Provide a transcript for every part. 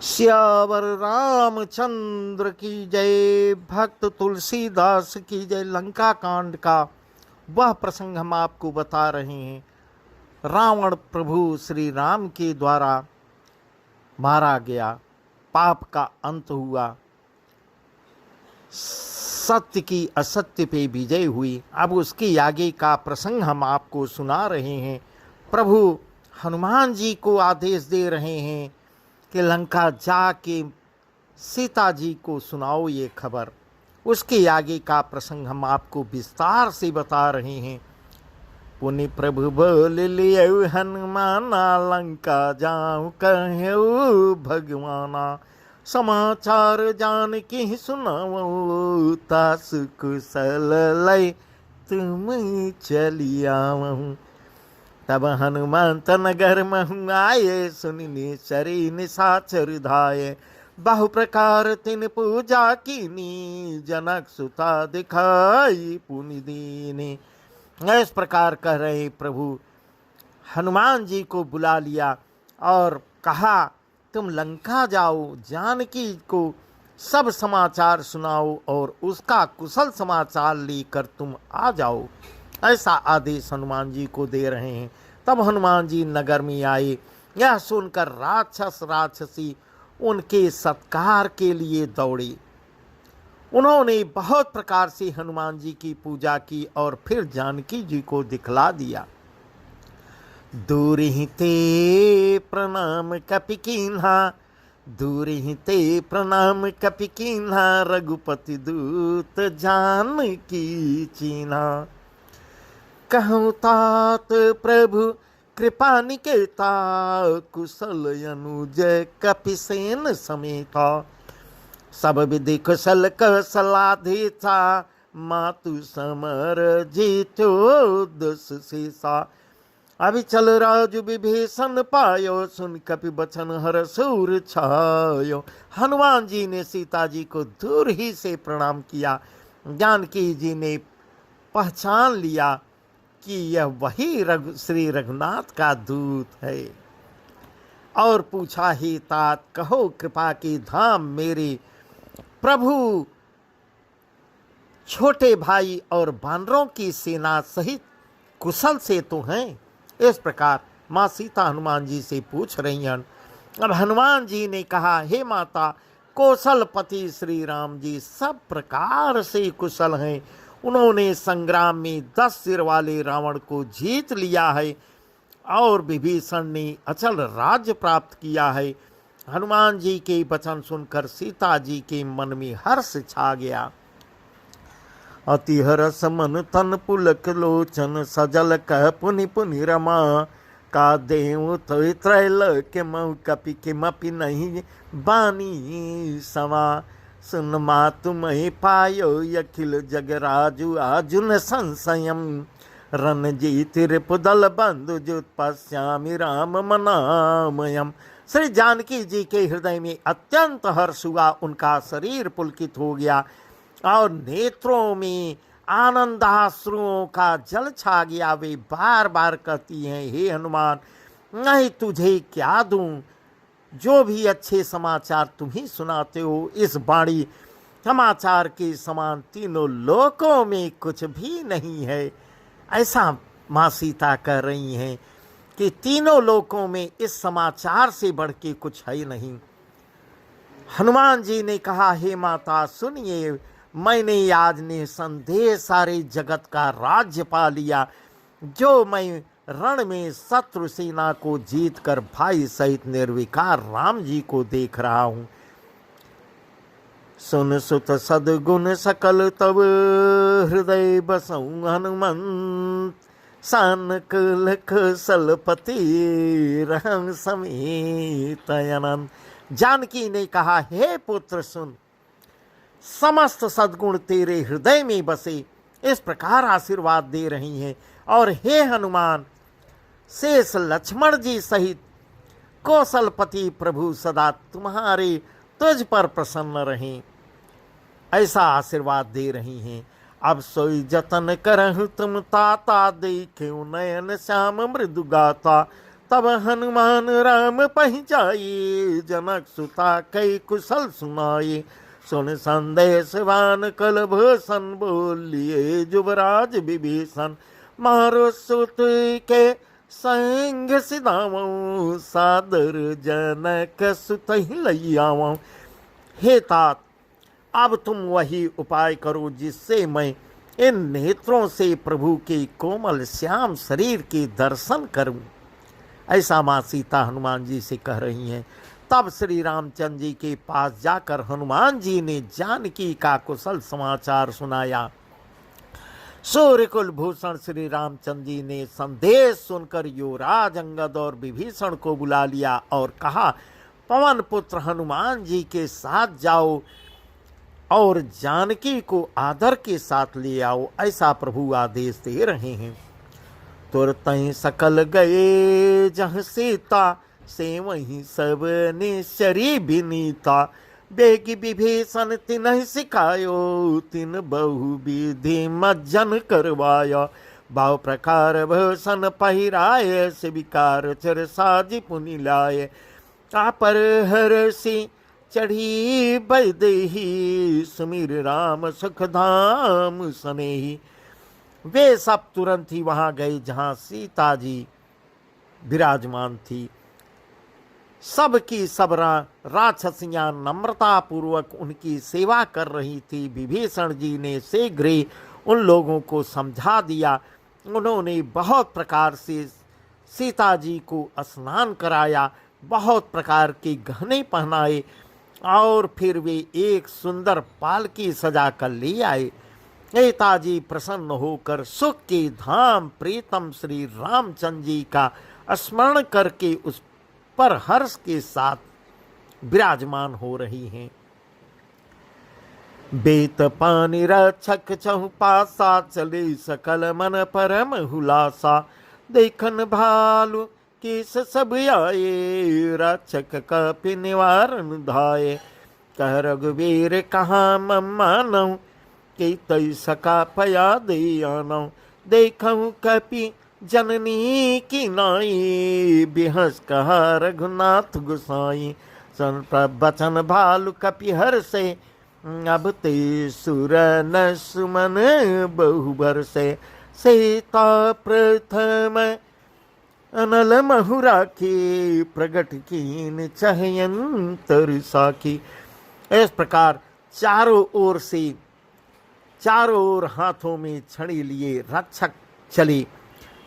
सियावर रामचंद्र की जय। भक्त तुलसीदास की जय। लंका कांड का वह प्रसंग हम आपको बता रहे हैं। रावण प्रभु श्री राम के द्वारा मारा गया, पाप का अंत हुआ, सत्य की असत्य पे विजय हुई। अब उसके आगे का प्रसंग हम आपको सुना रहे हैं। प्रभु हनुमान जी को आदेश दे रहे हैं कि लंका जाके सीता जी को सुनाओ ये खबर। उसके आगे का प्रसंग हम आपको विस्तार से बता रहे हैं। पुनि प्रभु बोल लियो हनुमाना, लंका जाऊं कहूँ भगवाना। समाचार जान के सुनाओ, तास कुशल लय तुम चली आवहूँ। तब हनुमंत नगर महु आये, सुनिने चरी निशाचर धाये। बहु प्रकार तिन पूजा कीनी, जनक सुता दिखाई पुनि दीनी। इस प्रकार कह रहे प्रभु हनुमान जी को बुला लिया और कहा, तुम लंका जाओ, जानकी को सब समाचार सुनाओ और उसका कुशल समाचार लेकर तुम आ जाओ। ऐसा आदेश हनुमान जी को दे रहे हैं। तब हनुमान जी नगर में आए। यह सुनकर राक्षस राक्षसी उनके सत्कार के लिए दौड़े। उन्होंने बहुत प्रकार से हनुमान जी की पूजा की और फिर जानकी जी को दिखला दिया। दूर ही ते प्रणाम कपि कीन्हा, दूर ही ते प्रणाम कपि कीन्हा। रघुपति दूत जानकी चीन्हा। कहूँ तात प्रभु कृपा निकेता, कुशल अनुज कपिसेन समेता। सब विधि कुशल कौशलाधीता, मातु समर जीतो दस शेषा। अभी चल राजु विभीषण पायो, सुन कपि बचन हर सूर छायो। हनुमान जी ने सीता जी को दूर ही से प्रणाम किया। जानकी जी ने पहचान लिया कि यह वही श्री रघुनाथ का दूत है और पूछा, ही तात कहो कृपा की धाम, मेरे प्रभु छोटे भाई और बानरों की सेना सहित कुशल से तो हैं। इस प्रकार माँ सीता हनुमान जी से पूछ रही हैं। अब हनुमान जी ने कहा, हे माता, कौशलपति श्री राम जी सब प्रकार से कुशल हैं। उन्होंने संग्राम में 10 सिर वाले रावण को जीत लिया है और विभीषण ने अचल राज्य प्राप्त किया है। हनुमान जी के वचन सुनकर सीता जी के मन में हर्ष छा गया। अति हरस मन तन पुलक लोचन, सजल कह पुनि पुनि रमा। का देव तो त्रैलोक्य महु, कपि किमपि नहीं बानी समा। सुन मातु महि पायो, अखिल जगराजु आजुन संशयम। रणजीत रिपुदल बंधु, जुत पश्यामि राम मनामयम। श्री जानकी जी के हृदय में अत्यंत हर्ष हुआ। उनका शरीर पुलकित हो गया और नेत्रों में आनंदाश्रुओं का जल छा गया। वे बार बार कहती हैं, हे हनुमान, नहीं तुझे क्या दूं, जो भी अच्छे समाचार तुम ही सुनाते हो, इस वाणी समाचार के समान तीनों लोकों में कुछ भी नहीं है। ऐसा माँ सीता कह रही हैं कि तीनों लोकों में इस समाचार से बढ़ के कुछ है नहीं। हनुमान जी ने कहा, हे माता सुनिए, मैंने आज निसंदेह सारे जगत का राज्य पा लिया। जो मैं रण में शत्रु सेना को जीत कर भाई सहित निर्विकार राम जी को देख रहा हूँ। सुन सुत सदगुण सकल तब, हृदय बसऊं हनुमंत। सानक लख सलपति रहं समेत अनंत। जानकी ने कहा, हे पुत्र सुन, समस्त सद्गुण तेरे हृदय में बसे। इस प्रकार आशीर्वाद दे रही हैं। और हे हनुमान, शेष लक्ष्मण जी सहित कौशलपति प्रभु सदा तुम्हारे तुझ पर प्रसन्न रहें, ऐसा आशीर्वाद दे रही हैं। अब सोई जतन करहु तुम ताता, देखे नयन श्याम मृदु गाता। तब हनुमान राम पहुँचाई, जनक सुता कई कुशल सुनाई। सुन संदेशवान कलभूषण, बोलिए युवराज विभीषण। मारो सुत के संग सिधावऊं, सादर जनक सुत ही लइयावऊं। हे तात, अब तुम वही उपाय करो जिससे मैं इन नेत्रों से प्रभु के कोमल श्याम शरीर के दर्शन करूं। ऐसा माँ सीता हनुमान जी से कह रही हैं। तब श्री रामचंद्र जी के पास जाकर हनुमान जी ने जानकी का कुशल समाचार सुनाया। सूर्यकुल भूषण श्री रामचंद्र जी ने संदेश सुनकर युवराज अंगद और विभीषण को बुला लिया और कहा, पवन पुत्र हनुमान जी के साथ जाओ और जानकी को आदर के साथ ले आओ, ऐसा प्रभु आदेश दे रहे हैं। तुरत ही सकल गए जहाँ सीता, से वहीं सब निश्चरी बिनीता। बेगी विभीषण तिन्ह सिखायो, तिन बहु विधि मज्जन करवाया। भाव प्रकार भूषण पहिराय, शिविकार चर साज पुनि लाए। आपर हरसि चढ़ी बैदेही, सुमिर राम सुख धाम सनेही। वे सब तुरंत ही वहां गए जहां सीता जी विराजमान थी। सब की सब राक्षसियां नम्रता पूर्वक उनकी सेवा कर रही थी। विभीषण जी ने शीघ्र ही उन लोगों को समझा दिया। उन्होंने बहुत प्रकार से सीता जी को स्नान कराया, बहुत प्रकार के गहने पहनाए और फिर वे एक सुंदर पालकी सजा कर ले आए। नेताजी प्रसन्न होकर सुख के धाम प्रीतम श्री रामचंद्र जी का स्मरण करके उस पर हर्ष के साथ विराजमान हो रही हैं। बेत पानी रक्षक चहुपासा, चले सकल मन परम हुलासा। देखन भालु किस सब आए, रक्षक कपि निवारण धाये। कह रघुवीर कहाँ मानऊ, के तई सका पया दे आनऊ। देखऊं कपि जननी की नाई, बिहस कहा रघुनाथ गुसाई। सन बचन भालु कपि हर से, अब ते सुर न सुमन बहुबर से। सीता प्रथम अनल महुरा की, प्रगट कीन चहयंतर साखी। इस प्रकार चारों ओर से, चारों ओर हाथों में छड़ी लिए रक्षक चले।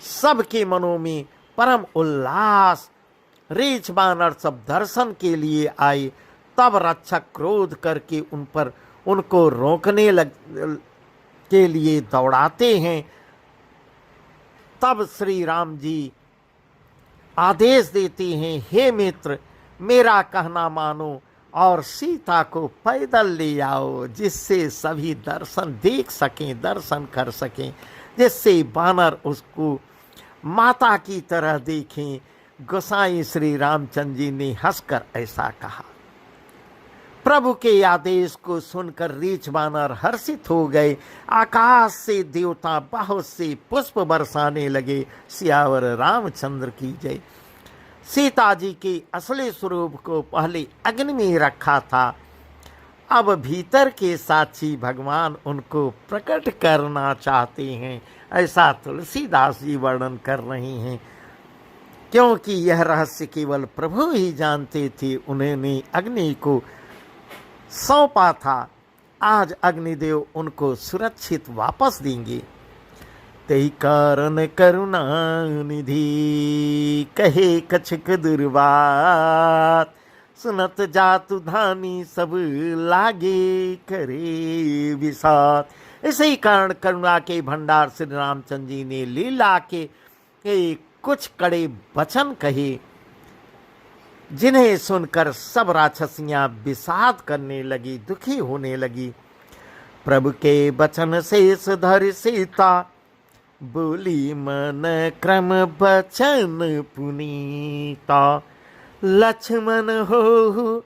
सबके मनों में परम उल्लास। रीछ बानर सब दर्शन के लिए आए। तब रक्षक क्रोध करके उनको रोकने के लिए दौड़ाते हैं। तब श्री राम जी आदेश देते हैं, हे मित्र, मेरा कहना मानो और सीता को पैदल ले आओ, जिससे सभी दर्शन देख सकें, दर्शन कर सकें, जिससे बानर उसको माता की तरह देखें। गोसाई श्री रामचंद्र जी ने हंसकर ऐसा कहा। प्रभु के आदेश को सुनकर रीछ बानर हर्षित हो गए। आकाश से देवता बहुत से पुष्प बरसाने लगे। सियावर रामचंद्र की जय। सीता जी के असली स्वरूप को पहले अग्नि में रखा था, अब भीतर के साक्षी भगवान उनको प्रकट करना चाहते हैं, ऐसा तुलसीदास जी वर्णन कर रहे हैं। क्योंकि यह रहस्य केवल प्रभु ही जानते थे, उन्होंने अग्नि को सौंपा था। आज अग्निदेव उनको सुरक्षित वापस देंगे। तई कारण करुणा निधि, कहे कछुक दुर्वात। सुनत जातु धानी सब लागे करे विषाद। इसी कारण करुणा के भंडार श्री रामचंद्र जी ने लीला के कुछ कड़े वचन कहे, जिन्हें सुनकर सब राक्षसियां विषाद करने लगी, दुखी होने लगी। प्रभु के वचन शेष धर सीता, बोली मन क्रम वचन पुनीता। लक्ष्मण हो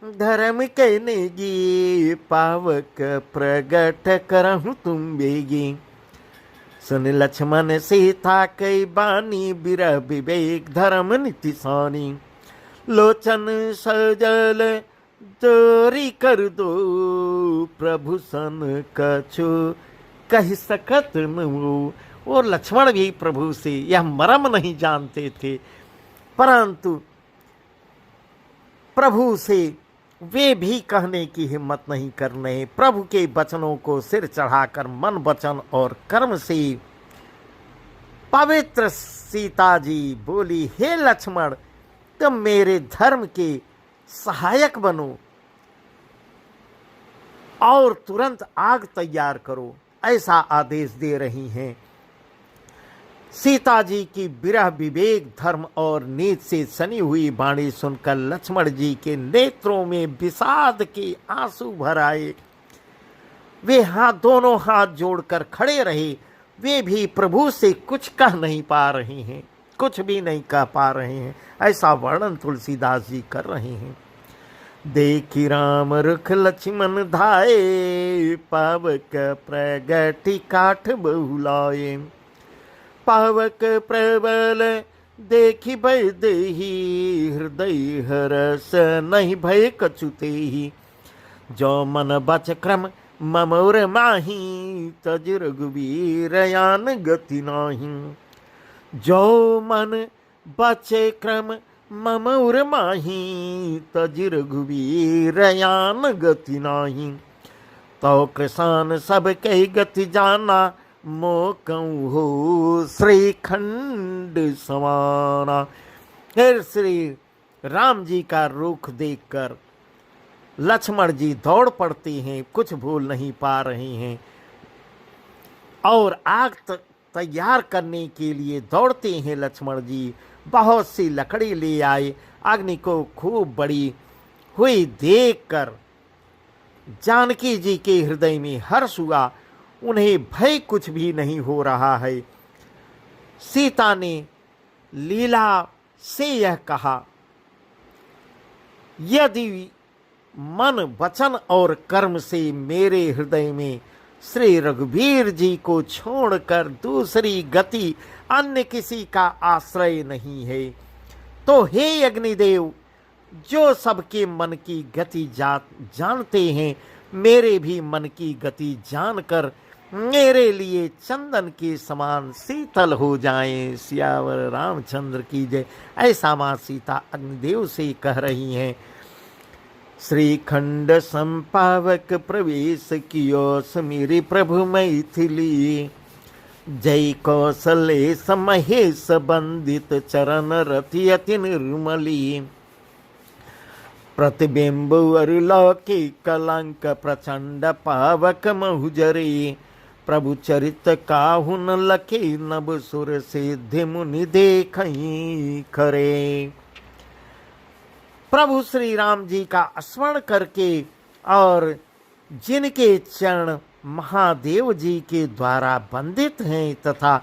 धर्म के नेगी, पावक प्रगट करहु तुम बेगी। सुन लक्ष्मण सीता कई बानी, बिरह विवेक धर्म नीति सानी। लोचन सजल जोरी कर दो, प्रभु सन कछु कह सकत न। और लक्ष्मण भी प्रभु से यह मर्म नहीं जानते थे, परंतु प्रभु से वे भी कहने की हिम्मत नहीं कर रहे। प्रभु के वचनों को सिर चढ़ाकर मन वचन और कर्म से पवित्र सीता जी बोली, हे लक्ष्मण, तुम मेरे धर्म के सहायक बनो और तुरंत आग तैयार करो, ऐसा आदेश दे रही हैं। सीता जी की विरह विवेक धर्म और नीति से सनी हुई वाणी सुनकर लक्ष्मण जी के नेत्रों में विषाद के आंसू भर आए। वे दोनों हाथ जोड़कर खड़े रहे। वे भी प्रभु से कुछ कह नहीं पा रहे हैं, कुछ भी नहीं कह पा रहे हैं, ऐसा वर्णन तुलसीदास जी कर रहे हैं। देखी राम रुख लक्ष्मण धाये, पावक प्रगति काठ बहुलाये। पावक प्रबल देखी भय देही, हृदय हरस नहीं भय कछुतेही। जो मन बच क्रम ममोर माही, तज रघुवीर यान गति नाही। जो मन बचे क्रम ममोर माही, तज रघुवीर यान गति नाही। तो कृसान सब कही गति जाना, मोकऊ हो श्रीखंड समाना। फिर श्री राम जी का रुख देखकर लक्ष्मण जी दौड़ पड़ते हैं, कुछ भूल नहीं पा रहे हैं और आग तैयार करने के लिए दौड़ते हैं। लक्ष्मण जी बहुत सी लकड़ी ले आए। अग्नि को खूब बड़ी हुई देखकर जानकी जी के हृदय में हर्ष हुआ। उन्हें भय कुछ भी नहीं हो रहा है। सीता ने लीला से यह कहा, यदि मन वचन और कर्म से मेरे हृदय में श्री रघुवीर जी को छोड़कर दूसरी गति अन्य किसी का आश्रय नहीं है, तो हे अग्निदेव, जो सबके मन की गति जानते हैं, मेरे भी मन की गति जानकर मेरे लिए चंदन के समान शीतल हो जाएं। सियावर रामचंद्र की जय। ऐसा माँ सीता अग्निदेव से कह रही हैं। श्रीखंड संपावक प्रवेश कियो, समीरी प्रभु मैथिली। जय कौशले समहेश बंदित, चरण रति अति निर्मली। प्रतिबिंब अरुलौकी कलंक, प्रचंड पावक महुजरी। प्रभु चरित काहुन लखे, नभ सुर सिद्धि मुनि देखई खरे। प्रभु श्री राम जी का स्मरण करके और जिनके चरण महादेव जी के द्वारा बंदित हैं तथा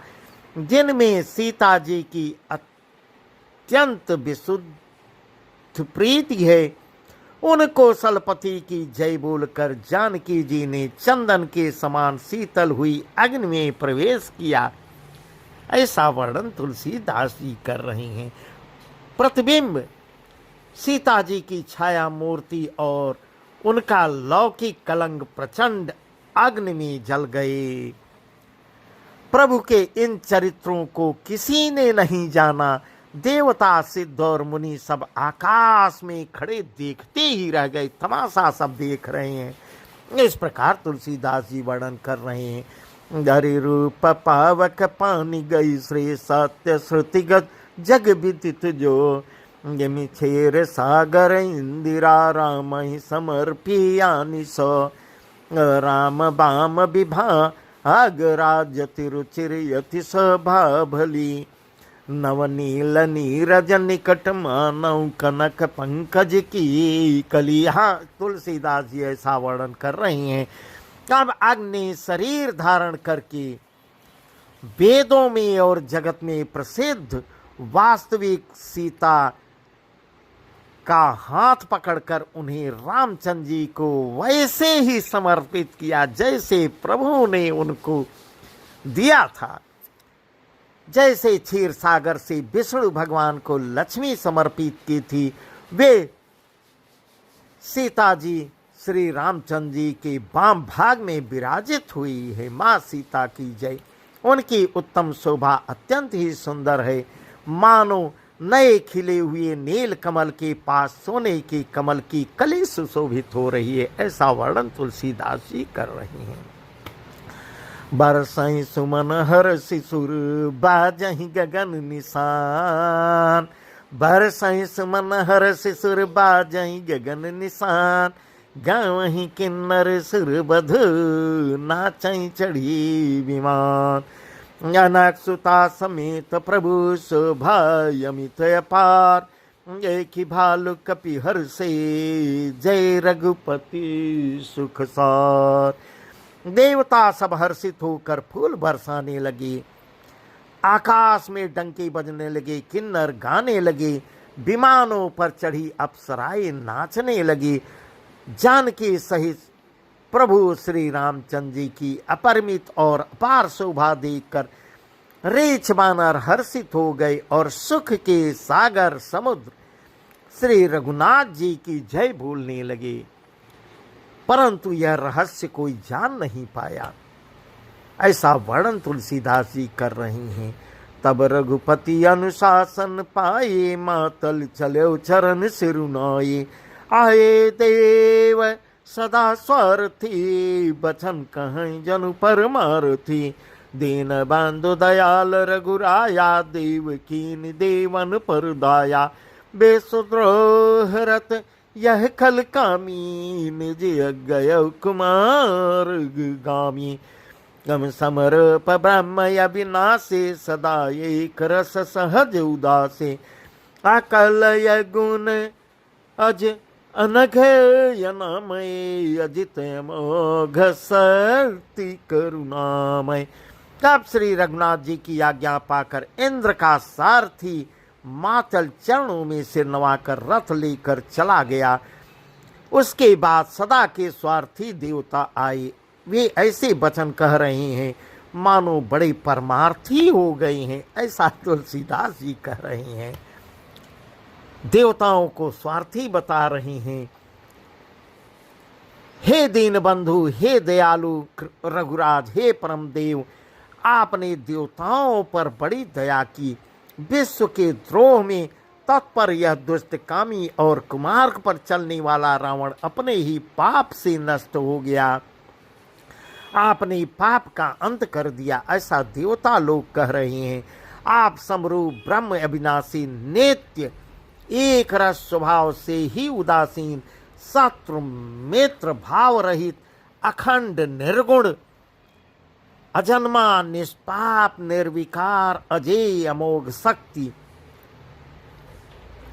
जिनमें सीता जी की अत्यंत विशुद्ध प्रीति है, उन कौशलपति की जय बोलकर जानकी जी ने चंदन के समान शीतल हुई अग्नि में प्रवेश किया। ऐसा वर्णन तुलसीदास जी कर रहे हैं। प्रतिबिंब सीता जी की छाया मूर्ति और उनका लौकिक कलंक प्रचंड अग्नि में जल गए। प्रभु के इन चरित्रों को किसी ने नहीं जाना। देवता सिद्ध और मुनि सब आकाश में खड़े देखते ही रह गए, तमाशा सब देख रहे हैं। इस प्रकार तुलसीदास जी वर्णन कर रहे हैं। हरि रूप पावक पानी गई, श्री सत्य श्रुतिगत जग विदित जो। यमि छेर सागर इंदिरा, राम ही समर्पियानि सो। राम बाम विभा आगराजति रुचिर यति सभा भली। नवनील नीरज निकट मानव, कनक पंकज की कली। हाँ, तुलसीदास जी ऐसा वर्णन कर रहे हैं। अब अग्नि शरीर धारण करके वेदों में और जगत में प्रसिद्ध वास्तविक सीता का हाथ पकड़कर उन्हें रामचंद्र जी को वैसे ही समर्पित किया जैसे प्रभु ने उनको दिया था। जैसे क्षीर सागर से विष्णु भगवान को लक्ष्मी समर्पित की थी, वे सीता जी श्री रामचंद्र जी के वाम भाग में विराजित हुई है। माँ सीता की जय। उनकी उत्तम शोभा अत्यंत ही सुंदर है, मानो नए खिले हुए नील कमल के पास सोने के कमल की कली सुशोभित हो रही है। ऐसा वर्णन तुलसीदास जी कर रहे हैं। बरसई सुमन हर शिशुर बाजहि गगन निशान, बरसई सुमन हर शिशुर बाजहि गगन निशान, गावहि किन्नर सुर बधु नाचई चढ़ी विमान, अनक सुता समेत प्रभु शोभा अमित अपार, एक ही भालु कपि हर से जय रघुपति सुख सार। देवता सब हर्षित होकर फूल बरसाने लगे, आकाश में डंके बजने लगे, किन्नर गाने लगे, विमानों पर चढ़ी अप्सराएं नाचने लगी। जानकी सहित प्रभु श्री रामचंद्र जी की अपरिमित और अपार शोभा देखकर रीछ बानर हर्षित हो गए और सुख के सागर समुद्र श्री रघुनाथ जी की जय बोलने लगे। परंतु यह रहस्य कोई जान नहीं पाया। ऐसा वर्णन तुलसीदास जी कर रहे हैं। तब रघुपति अनुशासन पाए, मातल चले चरण सिरुनाए, आए देव सदा स्वार्थी, बचन कहीं जनु परमार्थी, दीन बंधु दयाल रघुराया, देव कीन देवन पर दाया, बेसुद्रोह रत यह खल कामी, निज गय कुमार गामी, गम समर्प ब्रह्म अविनाशे, सदा एक रस सहज उदासे, अकल गुण अज अनघ यनामय, अजित मोघ शक्ति करुणामय। तब श्री रघुनाथ जी की आज्ञा पाकर इंद्र का सारथी मातल चरणों में सिर नवाकर रथ लेकर चला गया। उसके बाद सदा के स्वार्थी देवता आए। वे ऐसे वचन कह रहे हैं मानो बड़े परमार्थी हो गए हैं। ऐसा तुलसीदास जी कह रहे हैं। देवताओं को स्वार्थी बता रहे हैं। हे दीन बंधु, हे दयालु रघुराज, हे परम देव, आपने देवताओं पर बड़ी दया की। विश्व के द्रोह में तत्पर यह दुष्ट कामी और कुमार्ग पर चलने वाला रावण अपने ही पाप से नष्ट हो गया। आपने पाप का अंत कर दिया। ऐसा देवता लोग कह रहे हैं। आप समरूप ब्रह्म अविनाशी, नित्य एक रस स्वभाव से ही उदासीन, शत्रु मित्र भाव रहित, अखंड निर्गुण, अजन्मा, निष्पाप, निर्विकार, अजेय, अमोघ शक्ति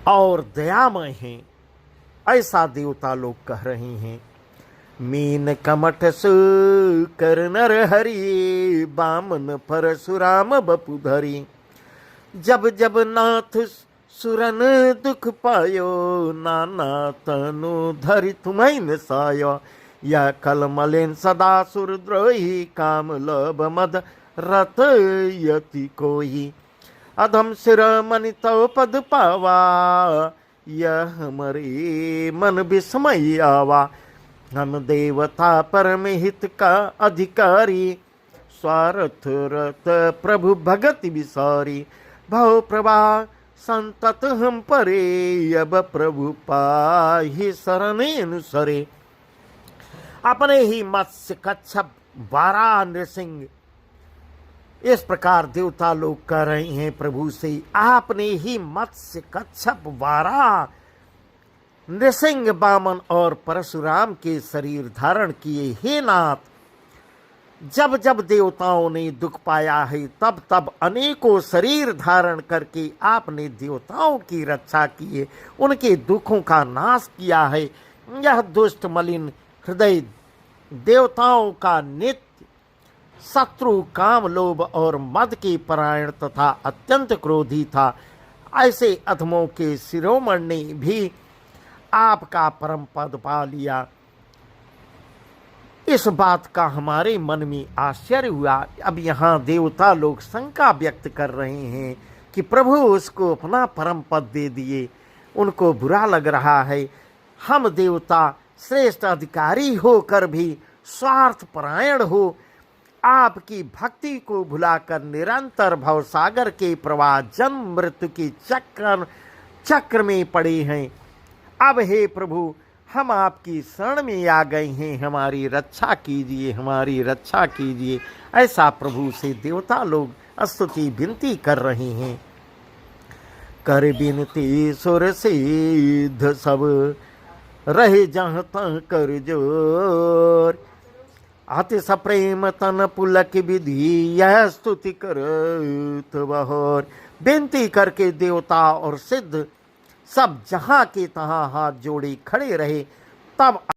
और दयामय हैं। ऐसा देवता लोग कह रहे हैं। मीन कमठ सु कर नर हरि, बामन परशुराम बपुधरी, जब जब नाथ सुरन दुख पायो, नाना तनु धरि तुम्हें सायो, यह कलमलिन सदा सुरद्रोही, काम लोभ मद रत यति कोई, अधम सिर मनि तव पद पावा, यह हमारे मन विस्मय आवा, हम देवता परम हित का अधिकारी, स्वार्थ रत प्रभु भगति विसारी, भव प्रभा संतत हम परे, अब प्रभु पाहि शरणे अनुसरे। अपने ही मत्स्य कच्छप वाराह नृसिंह, इस प्रकार देवता लोग कह रहे हैं प्रभु से, आपने ही मत्स्य कच्छप वाराह नृसिंह वामन और परशुराम के शरीर धारण किए। हे नाथ, जब जब देवताओं ने दुख पाया है तब तब अनेकों शरीर धारण करके आपने देवताओं की रक्षा की है, उनके दुखों का नाश किया है। यह दुष्ट मलिन हृदय देवताओं का नित्य शत्रु, काम, लोभ और मद के परायण तथा अत्यंत क्रोधी था। ऐसे अधमों के शिरोमणि ने भी आपका परम पद पा लिया। इस बात का हमारे मन में आश्चर्य हुआ। अब यहाँ देवता लोग शंका व्यक्त कर रहे हैं कि प्रभु उसको अपना परम पद दे दिए, उनको बुरा लग रहा है। हम देवता श्रेष्ठ अधिकारी होकर भी स्वार्थपरायण हो आपकी भक्ति को भुलाकर निरंतर भवसागर के प्रवाह जन्म मृत्यु की चक्र में पड़े हैं। अब हे प्रभु, हम आपकी शरण में आ गए हैं, हमारी रक्षा कीजिए, हमारी रक्षा कीजिए। ऐसा प्रभु से देवता लोग स्तुति विनती कर रहे हैं। कर बिनती सुर सिद्ध सब रहे जहाँ तहाँ कर जोर, अति सप्रेम तन पुलक विधि यह स्तुति करत बहोर। बेनती करके देवता और सिद्ध सब जहाँ के तहाँ हाथ जोड़े खड़े रहे। तब